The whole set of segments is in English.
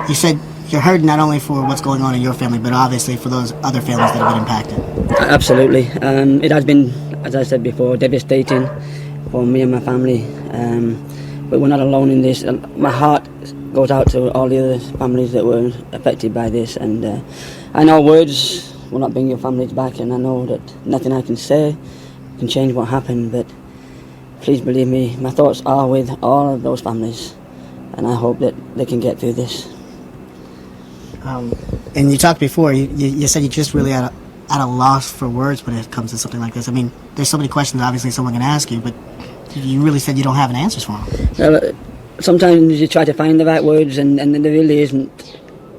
you said you're hurt not only for what's going on in your family, but obviously for those other families that have been impacted. Absolutely. It has been, as I said before, devastating for me and my family. But we're not alone in this. My heart goes out to all the other families that were affected by this. And I know words will not bring your families back, and I know that nothing I can say can change what happened. But please believe me, my thoughts are with all of those families, and I hope that they can get through this. And you talked before, you said you're just really at a loss for words when it comes to something like this. I mean, there's so many questions obviously someone can ask you, but you really said you don't have an answers for them. Well, sometimes you try to find the right words, and there really isn't.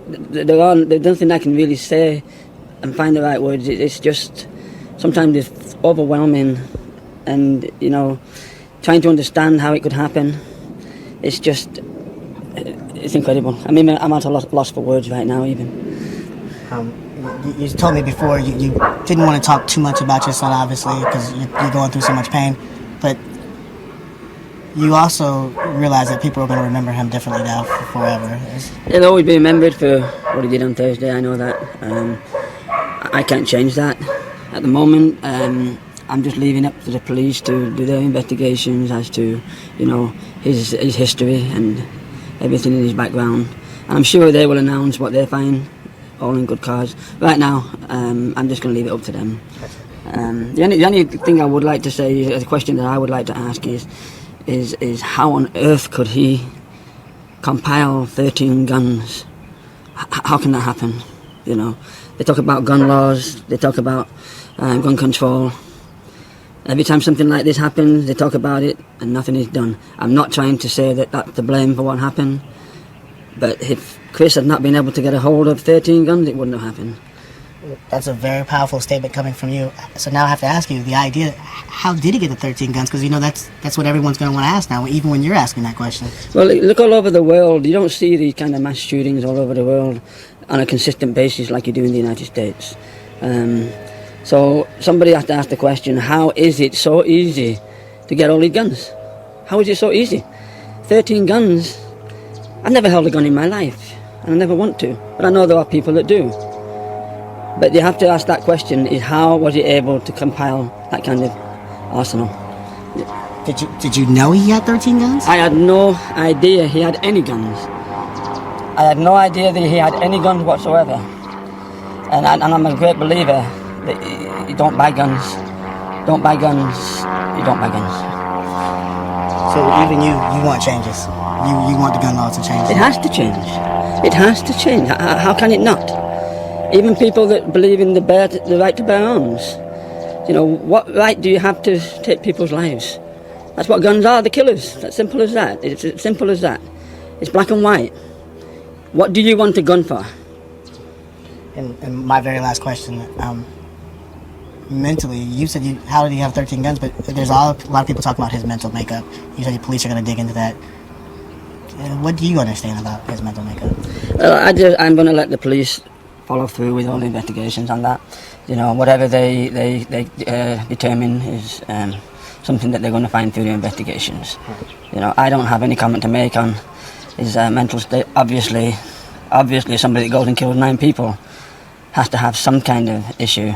There's nothing I can really say and find the right words. It's just, sometimes it's overwhelming, and, you know, trying to understand how it could happen, it's incredible. I mean, I'm at a loss for words right now, even. You told me before you didn't want to talk too much about your son, obviously, because you're going through so much pain, but you also realize that people are going to remember him differently now forever. He'll always be remembered for what he did on Thursday, I know that. I can't change that. At the moment, I'm just leaving up to the police to do their investigations as to, you know, his history and everything in his background. And I'm sure they will announce what they find, all in good cause. Right now, I'm just going to leave it up to them. The only thing I would like to say, the question that I would like to ask is how on earth could he compile 13 guns? How can that happen? You know, they talk about gun laws, they talk about gun control. Every time something like this happens, they talk about it and nothing is done. I'm not trying to say that that's the blame for what happened, but if Chris had not been able to get a hold of 13 guns, it wouldn't have happened. That's a very powerful statement coming from you. So now I have to ask you, the idea, how did he get the 13 guns? Because, you know, that's what everyone's going to want to ask now, even when you're asking that question. Well, look all over the world. You don't see these kind of mass shootings all over the world on a consistent basis like you do in the United States. So somebody has to ask the question, how is it so easy to get all these guns? How is it so easy? 13 guns. I've never held a gun in my life, and I never want to, but I know there are people that do. But you have to ask that question, is how was he able to compile that kind of arsenal? Did you know he had 13 guns? I had no idea he had any guns. I had no idea that he had any guns whatsoever. And I'm a great believer that you don't buy guns. Don't buy guns. You don't buy guns. So even you want changes. You want the gun laws to change. It has to change. It has to change. How can it not? Even people that believe in the right to bear arms. You know, what right do you have to take people's lives? That's what guns are, the killers. That's simple as that. It's as simple as that. It's black and white. What do you want a gun for? And my very last question, mentally, you said how did he have 13 guns, but there's a lot of people talking about his mental makeup. You said the police are going to dig into that. What do you understand about his mental makeup? Well, I'm going to let the police follow through with all the investigations on that. You know, whatever they determine is something that they're going to find through the investigations. You know, I don't have any comment to make on his mental state. Obviously, somebody that goes and kills 9 people has to have some kind of issue,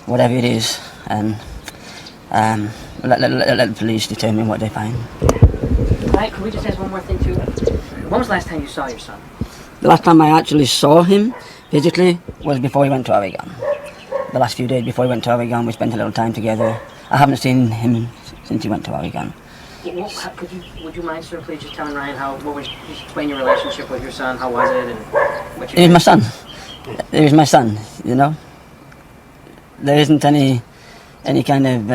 whatever it is, and let the police determine what they find. Right, can we just ask one more thing too? When was the last time you saw your son? The last time I actually saw him physically was before he went to Oregon. The last few days before he went to Oregon, we spent a little time together. I haven't seen him since he went to Oregon. Well, would you mind, sir, please just telling Ryan just explain your relationship with your son, how was it, and what you... He was my son. He was my son, you know. There isn't any kind of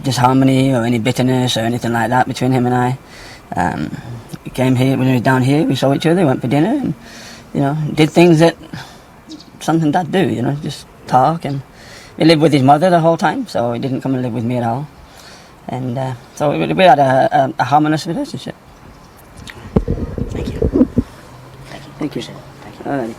disharmony or any bitterness or anything like that between him and I. We came here, when he was down here, we saw each other, went for dinner, and, you know, did things that something dad do, you know, just talk. And he lived with his mother the whole time, so he didn't come and live with me at all. And so we had a harmonious relationship. Thank you. Thank you. Thank you. Thank you. All right.